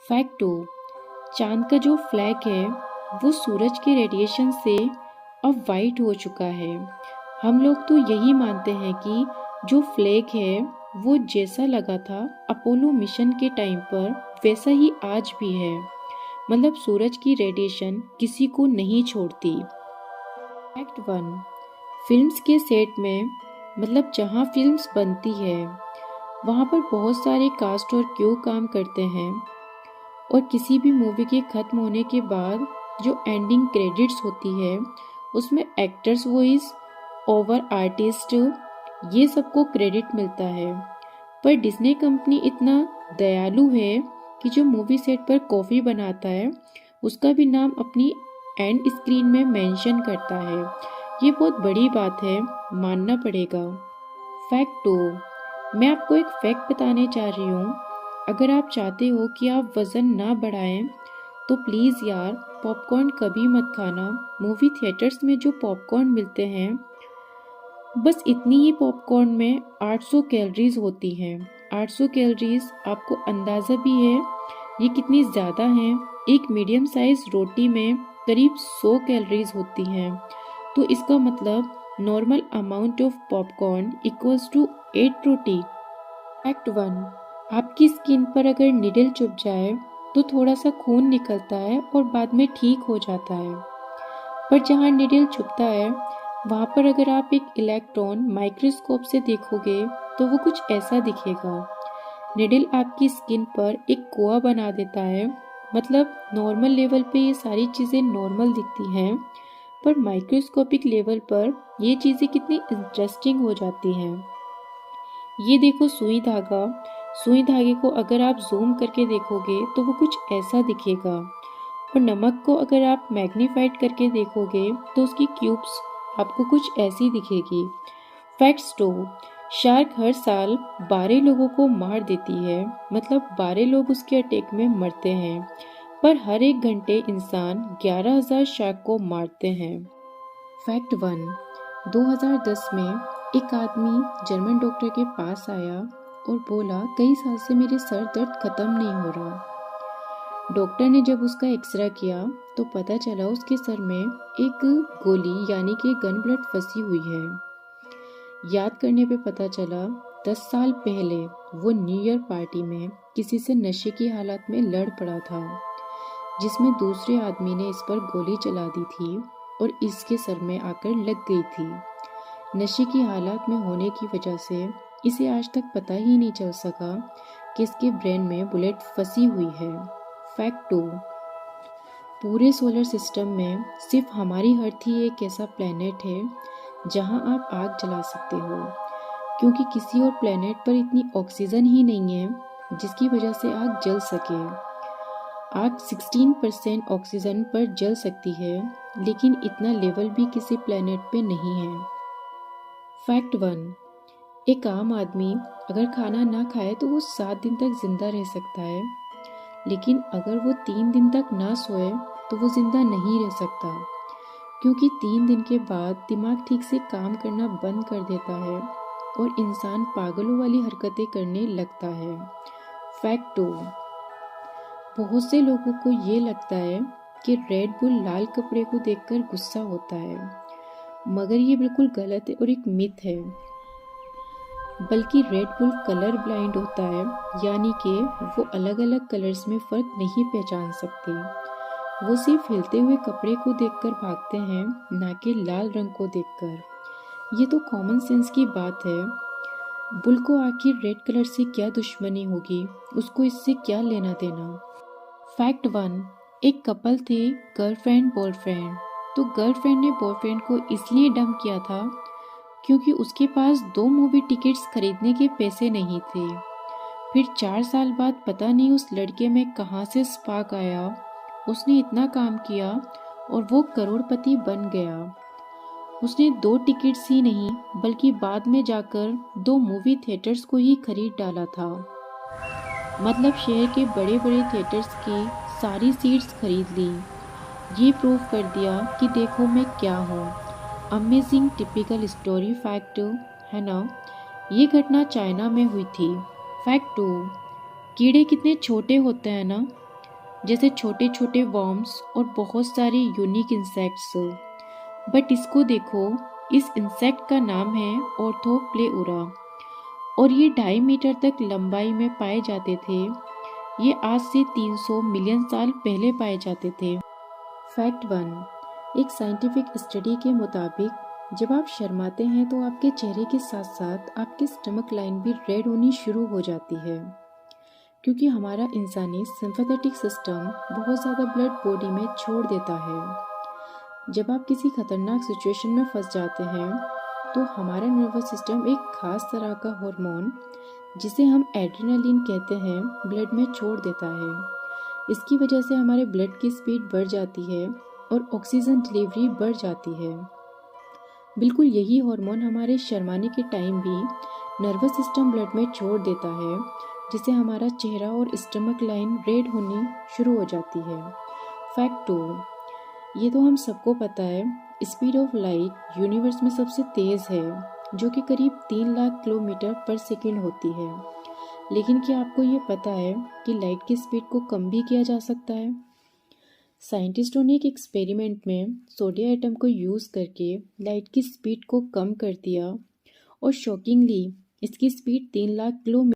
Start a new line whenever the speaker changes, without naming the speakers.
Fact 2, चांद का जो फ्लैग है वो सूरज के रेडिएशन से अब वाइट हो चुका है। हम लोग तो यही मानते हैं कि जो फ्लैग है वो जैसा लगा था अपोलो मिशन के टाइम पर वैसा ही आज भी है। मतलब सूरज की रेडिएशन किसी को नहीं छोड़ती। फैक्ट 1, फिल्म्स के सेट में मतलब जहाँ फिल्म्स बनती है वहाँ पर बहुत सारे कास्ट और क्रू काम करते हैं और किसी भी मूवी के ख़त्म होने के बाद जो एंडिंग क्रेडिट्स होती है उसमें एक्टर्स वॉइस ओवर आर्टिस्ट ये सबको क्रेडिट मिलता है। पर डिज्नी कंपनी इतना दयालु है कि जो मूवी सेट पर कॉफ़ी बनाता है उसका भी नाम अपनी एंड स्क्रीन में मेंशन करता है। ये बहुत बड़ी बात है, मानना पड़ेगा। फैक्ट 2, मैं आपको एक फैक्ट बताने जा रही हूँ। अगर आप चाहते हो कि आप वज़न ना बढ़ाएं तो प्लीज़ यार पॉपकॉर्न कभी मत खाना। मूवी थिएटर्स में जो पॉपकॉर्न मिलते हैं बस इतनी ही पॉपकॉर्न में 800 कैलोरीज होती हैं। 800 कैलोरीज आपको अंदाज़ा भी है ये कितनी ज़्यादा हैं? एक मीडियम साइज रोटी में करीब 100 कैलोरीज होती हैं। तो इसका मतलब normal amount of popcorn equals to 8 रोटी। फैक्ट 1, आपकी स्किन पर अगर निडल चुभ जाए तो थोड़ा सा खून निकलता है और बाद में ठीक हो जाता है। पर जहाँ निडल चुभता है वहाँ पर अगर आप एक इलेक्ट्रॉन माइक्रोस्कोप से देखोगे तो वो कुछ ऐसा दिखेगा। निडल आपकी स्किन पर एक कोआ बना देता है। मतलब नॉर्मल लेवल पे ये सारी चीज़ें नॉर्मल दिखती हैं पर माइक्रोस्कोपिक लेवल पर ये चीज़ें कितनी इंटरेस्टिंग हो जाती हैं। ये देखो सुई धागा, सुई धागे को अगर आप जूम करके देखोगे तो वो कुछ ऐसा दिखेगा और नमक को अगर आप मैग्नीफाइड करके देखोगे तो उसकी क्यूब्स आपको कुछ ऐसी दिखेगी। फैक्ट्स 2, शार्क हर साल 12 लोगों को मार देती है। मतलब 12 लोग उसके अटैक में मरते हैं पर हर एक घंटे इंसान 11,000 शार्क को मारते हैं। फैक्ट 1, 2010 में एक आदमी जर्मन डॉक्टर के पास आया और बोला कई साल से मेरे सर दर्द खत्म नहीं हो रहा। डॉक्टर ने जब उसका एक्सरे किया तो पता चला उसके सर में एक गोली यानी कि गन ब्लड फंसी हुई है। याद करने पे पता चला 10 साल पहले वो न्यू ईयर पार्टी में किसी से नशे की हालत में लड़ पड़ा था जिसमें दूसरे आदमी ने इस पर गोली चला दी थी और इसके सर में आकर लग गई थी। नशे की हालत में होने की वजह से इसे आज तक पता ही नहीं चल सका कि इसके ब्रेन में बुलेट फंसी हुई है। फैक्ट 2, पूरे सोलर सिस्टम में सिर्फ हमारी अर्थ ही एक ऐसा प्लेनेट है जहां आप आग जला सकते हो क्योंकि किसी और प्लेनेट पर इतनी ऑक्सीजन ही नहीं है जिसकी वजह से आग जल सके। आग 16% ऑक्सीजन पर जल सकती है लेकिन इतना लेवल भी किसी प्लेनेट पे नहीं है। फैक्ट 1, एक आम आदमी अगर खाना ना खाए तो वो 7 दिन तक जिंदा रह सकता है लेकिन अगर वो 3 दिन तक ना सोए तो वो जिंदा नहीं रह सकता क्योंकि 3 दिन के बाद दिमाग ठीक से काम करना बंद कर देता है और इंसान पागलों वाली हरकतें करने लगता है। फैक्ट 2, बहुत से लोगों को ये लगता है कि रेड बुल लाल कपड़े को देखकर गुस्सा होता है मगर ये बिल्कुल गलत है और एक मिथ है। बल्कि रेड बुल कलर ब्लाइंड होता है यानी कि वो अलग अलग कलर्स में फ़र्क नहीं पहचान सकते। वो सिर्फ हिलते हुए कपड़े को देखकर भागते हैं ना कि लाल रंग को देखकर। ये तो कॉमन सेंस की बात है। बुल को आखिर रेड कलर से क्या दुश्मनी होगी, उसको इससे क्या लेना देना। फैक्ट 1, एक कपल थे गर्लफ्रेंड बॉयफ्रेंड। तो गर्लफ्रेंड ने बॉयफ्रेंड को इसलिए डंप किया था क्योंकि उसके पास 2 मूवी टिकट्स खरीदने के पैसे नहीं थे। फिर 4 साल बाद पता नहीं उस लड़के में कहाँ से स्पार्क आया, उसने इतना काम किया और वो करोड़पति बन गया। उसने 2 टिकट्स ही नहीं बल्कि बाद में जाकर 2 मूवी थिएटर्स को ही खरीद डाला था। मतलब शहर के बड़े बड़े थिएटर्स की सारी सीट्स खरीद ली। ये प्रूव कर दिया कि देखो मैं क्या हूँ। Amazing typical story. फैक्ट है ना। ये घटना चाइना में हुई थी। फैक्ट 2, कीड़े कितने छोटे होते हैं ना, जैसे छोटे छोटे वर्म्स और बहुत सारे यूनिक इंसेक्ट्स। बट इसको देखो, इस इंसेक्ट का नाम है ऑर्थोप्लेउरा और ये 2.5 मीटर तक लंबाई में पाए जाते थे। ये आज से 300 मिलियन साल पहले पाए जाते थे। फैक्ट 1, एक साइंटिफिक स्टडी के मुताबिक जब आप शर्माते हैं तो आपके चेहरे के साथ साथ आपकी स्टमक लाइन भी रेड होनी शुरू हो जाती है, क्योंकि हमारा इंसानी सिंपैथेटिक सिस्टम बहुत ज़्यादा ब्लड बॉडी में छोड़ देता है। जब आप किसी खतरनाक सिचुएशन में फंस जाते हैं तो हमारा नर्वस सिस्टम एक खास तरह का हार्मोन, जिसे हम एड्रेनालिन कहते हैं, ब्लड में छोड़ देता है। इसकी वजह से हमारे ब्लड की स्पीड बढ़ जाती है और ऑक्सीजन डिलीवरी बढ़ जाती है। बिल्कुल यही हार्मोन हमारे शर्माने के टाइम भी नर्वस सिस्टम ब्लड में छोड़ देता है, जिससे हमारा चेहरा और स्टमक लाइन रेड होनी शुरू हो जाती है। फैक्ट 2, ये तो हम सबको पता है, स्पीड ऑफ लाइट यूनिवर्स में सबसे तेज़ है, जो कि करीब 3 लाख किलोमीटर पर सेकंड होती है। लेकिन क्या आपको ये पता है कि लाइट की स्पीड को कम भी किया जा सकता है? साइंटिस्टों ने एक एक्सपेरिमेंट में सोडियम एटम को यूज़ करके लाइट की स्पीड को कम कर दिया और शॉकिंगली इसकी स्पीड 3 लाख किलोमीटर